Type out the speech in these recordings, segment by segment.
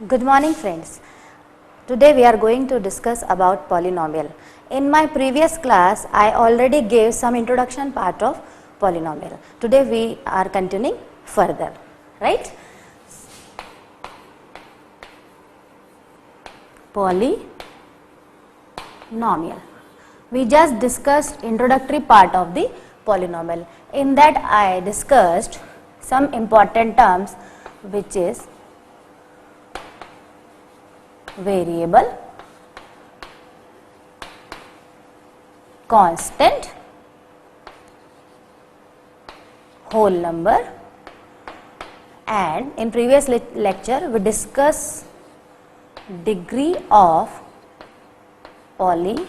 Good morning friends. Today we are going to discuss about polynomial. In my previous class I already gave some introduction part of polynomial. Today we are continuing further, right? Polynomial. We just discussed introductory part of the polynomial. In that I discussed some important terms which is variable, constant, whole number, and in previous lecture we discussed degree of polynomial,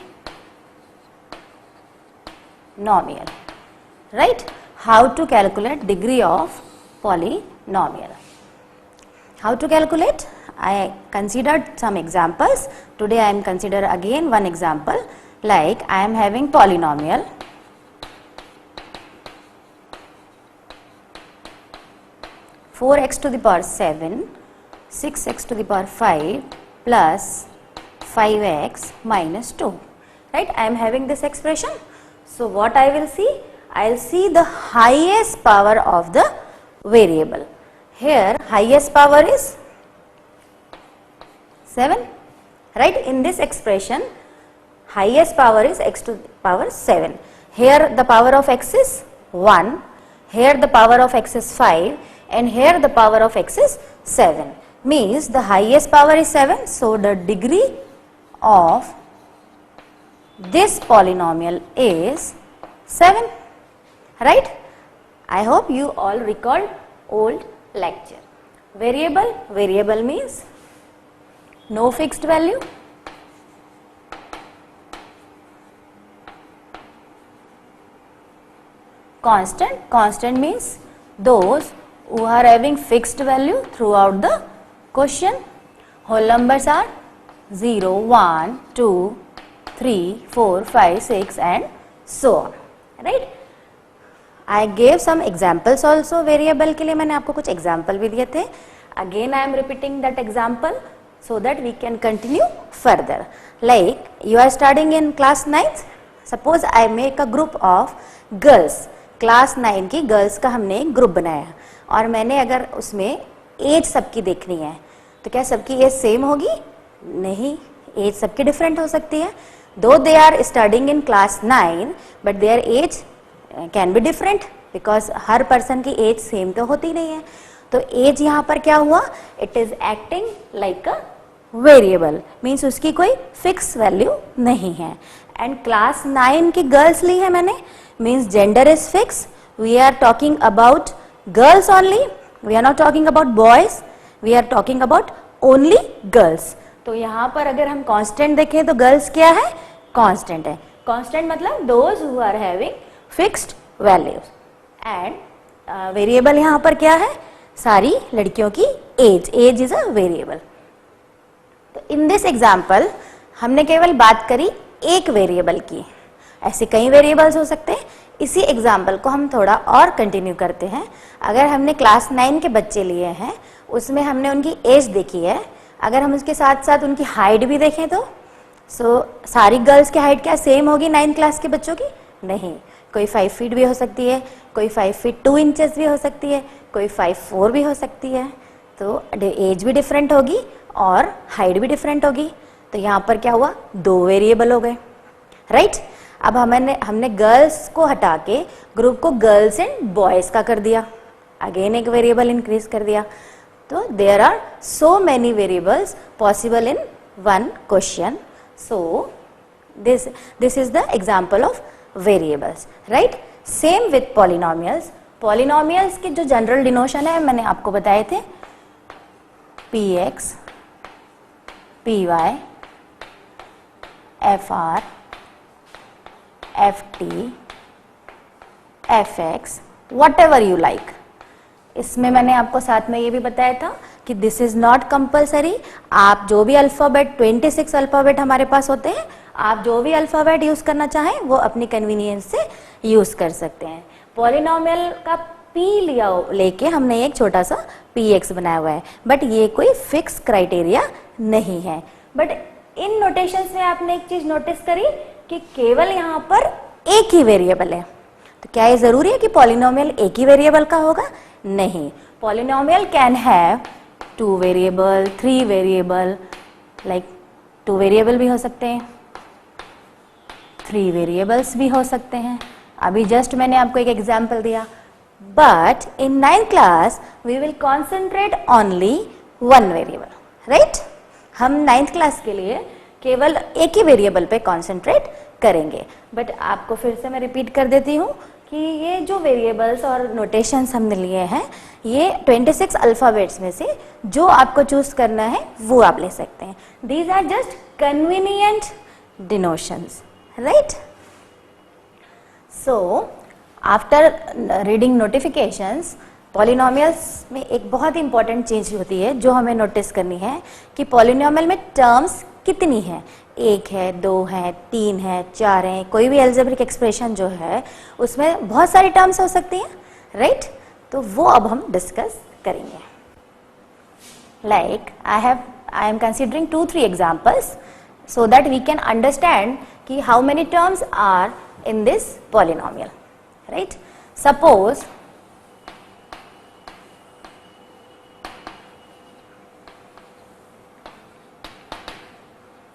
right? How to calculate degree of polynomial. How to calculate? I considered some examples. Today I am consider again one example, like I am having polynomial four x to the power 7, 6x to the power 5 plus 5x minus 2, right? I am having this expression. So what I will see? I will see the highest power of the variable. Here highest power is 7, right? In this expression highest power is x to the power 7. Here the power of x is 1, here the power of x is 5, and here the power of x is 7. Means the highest power is 7, so the degree of this polynomial is 7, right? I hope you all recalled old lecture. Variable means no fixed value. Constant means those who are having fixed value throughout the question. Whole numbers are 0, 1, 2, 3, 4, 5, 6 and so on, right? I gave some examples also. variable के लिए मैंने आपको कुछ example भी दिए थे. Again I am repeating that example so that we can continue further. Like you are studying in class 9th. Suppose I make a group of girls. Class 9 की girls का हमने एक ग्रुप बनाया और मैंने अगर उसमें एज सबकी देखनी है तो क्या सबकी एज सेम होगी? नहीं, एज सबकी डिफरेंट हो सकती है. Though they are studying in class 9 but there age can be different because हर पर्सन की एज सेम तो होती नहीं है. तो एज यहाँ पर क्या हुआ? It is acting like a variable, means उसकी कोई फिक्स वैल्यू नहीं है. एंड क्लास 9 की गर्ल्स ली है मैंने, means gender is fixed. We are talking about girls only. We are not talking about boys. We are talking about only girls. तो यहाँ पर अगर हम constant देखें तो girls क्या है? Constant है. Constant मतलब those who are having fixed values. And variable यहाँ पर क्या है? सारी लड़कियों की age. Age is a variable. तो in this example हमने केवल बात करी एक वेरिएबल की. ऐसे कई वेरिएबल्स हो सकते हैं. इसी एग्जाम्पल को हम थोड़ा और कंटिन्यू करते हैं. अगर हमने क्लास 9 के बच्चे लिए हैं, उसमें हमने उनकी एज देखी है, अगर हम उसके साथ साथ उनकी हाइट भी देखें तो सारी गर्ल्स की हाइट क्या सेम होगी 9th क्लास के बच्चों की? नहीं, कोई 5 फीट भी हो सकती है, कोई 5 फीट 2 इंचेस भी हो सकती है, कोई 5'4" भी हो सकती है. तो एज भी डिफरेंट होगी और हाइट भी डिफरेंट होगी. तो यहाँ पर क्या हुआ? दो वेरिएबल हो गए, राइट? अब हमने गर्ल्स को हटा के ग्रुप को गर्ल्स एंड बॉयज़ का कर दिया. अगेन एक वेरिएबल इंक्रीज कर दिया. तो there are so many variables possible in one question. So this is the example of variables, right? Same with polynomials. Polynomials के जो जनरल डिनोशन है मैंने आपको बताए थे, px, py, fr, ft, fx, whatever you like. इसमें मैंने आपको साथ में ये भी बताया था कि दिस इज नॉट कंपल्सरी. आप जो भी अल्फाबेट 26 अल्फाबेट हमारे पास होते हैं, आप जो भी अल्फाबेट यूज करना चाहें वो अपनी कन्वीनियंस से यूज कर सकते हैं. पॉलिनोमियल का p लिया लेके हमने एक छोटा सा px बनाया हुआ है, बट ये कोई फिक्स क्राइटेरिया नहीं है। बट इन नोटेशंस में आपने एक चीज नोटिस करी कि केवल यहाँ पर एक ही वेरिएबल है। तो क्या ये जरूरी है कि पॉलिनोमियल एक ही वेरिएबल का होगा? नहीं, polynomial can have 2 variable, 3 variable, like 2 variable भी हो सकते हैं, 3 वेरिएबल्स भी हो सकते हैं। अभी जस्ट मैंने आपको एक एग्जाम्पल दिया। But in 9th class we will concentrate only 1 variable, right? हम 9th क्लास के लिए केवल एक ही वेरिएबल पे कॉन्सेंट्रेट करेंगे। बट आपको फिर से मैं रिपीट कर देती हूँ कि ये जो वेरिएबल्स और नोटेशंस हमने लिए हैं, ये 26 अल्फ़ाबेट्स में से जो आपको चूज करना है वो आप ले सकते हैं। These are just convenient denotations, right? So after reading notifications, polynomials में एक बहुत ही इंपॉर्टेंट चीज होती है जो हमें नोटिस करनी है कि पॉलिनोमियल में टर्म्स कितनी है, 1 है, 2 है, 3 है, 4 है। कोई भी एल्जेब्रिक एक्सप्रेशन जो है उसमें बहुत सारी टर्म्स हो सकती हैं, राइट? तो वो अब हम डिस्कस करेंगे। Like I am considering 2-3 examples so that we can understand कि how many terms are in this polynomial, right? Suppose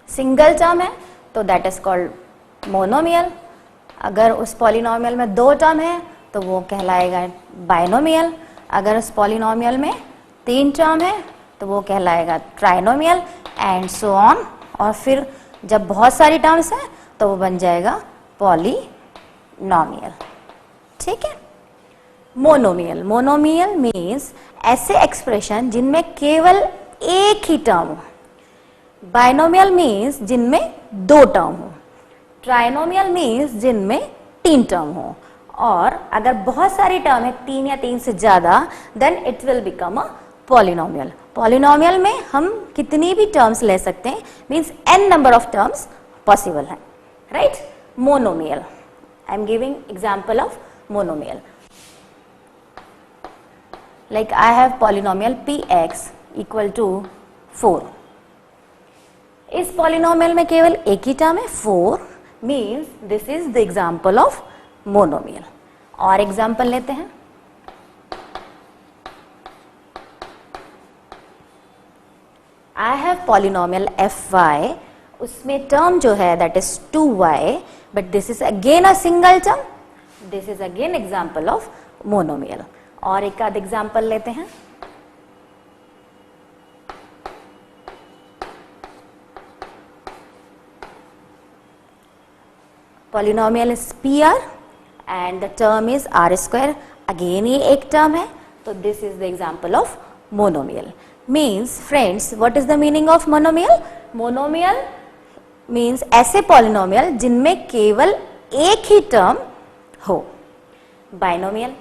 single term है तो दैट इज कॉल्ड मोनोमियल। अगर उस पॉलिनोमियल में 2 टर्म है तो वो कहलाएगा बाइनोमियल। अगर उस पॉलिनोमियल में 3 टर्म है तो वो कहलाएगा ट्राइनोमियल, एंड सो ऑन। और फिर जब बहुत सारी टर्म्स हैं तो वो बन जाएगा पॉलिनोमियल, ठीक है? मोनोमियल, मोनोमियल मीन्स ऐसे एक्सप्रेशन जिनमें केवल एक ही टर्म हो। बाइनोमियल मीन्स जिनमें 2 टर्म हो। ट्राइनोमियल मीन्स जिनमें 3 टर्म हो। और अगर बहुत सारी टर्म है, 3 या 3 से ज्यादा, then it will become a polynomial. Polynomial में हम कितनी भी टर्म्स ले सकते हैं, means n number of terms possible है, right? Monomial, I am giving example of monomial. Like I have polynomial px equal to 4। इस पॉलिनोमियल में केवल एक ही टर्म है 4, means this is the example of monomial. और एग्जाम्पल लेते हैं। आई हैव पॉलिनोमियल fy, उसमें टर्म जो है that is 2y, but this is again a single term, this is again example of monomial. और एक आध एग्जाम्पल लेते हैं। Polynomial is pr and the term is r²। Again ये एक टर्म है, तो this is the example of monomial. Means friends, what is the meaning of monomial? Monomial means ऐसे पॉलिनोमियल जिनमें केवल एक ही टर्म हो। बाइनोमियल,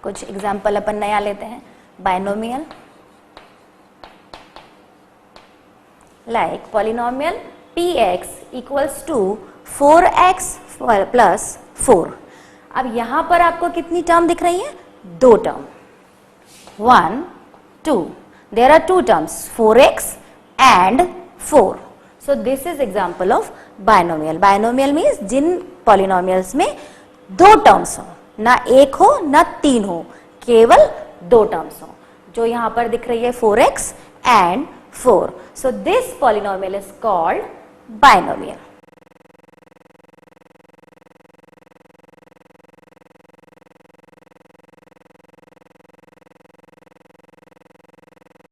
कुछ एग्जाम्पल अपन नया लेते हैं। Binomial like polynomial px equals to 4x plus 4। अब यहां पर आपको कितनी टर्म दिख रही है? 2 term, 1, 2। There are 2 terms, 4x and 4। So this is example of binomial. Binomial means जिन पॉलिनोमियल्स में 2 टर्म्स हो, ना 1 हो ना 3 हो, केवल 2 टर्म्स हो, जो यहां पर दिख रही है 4x and 4. So this polynomial is called binomial.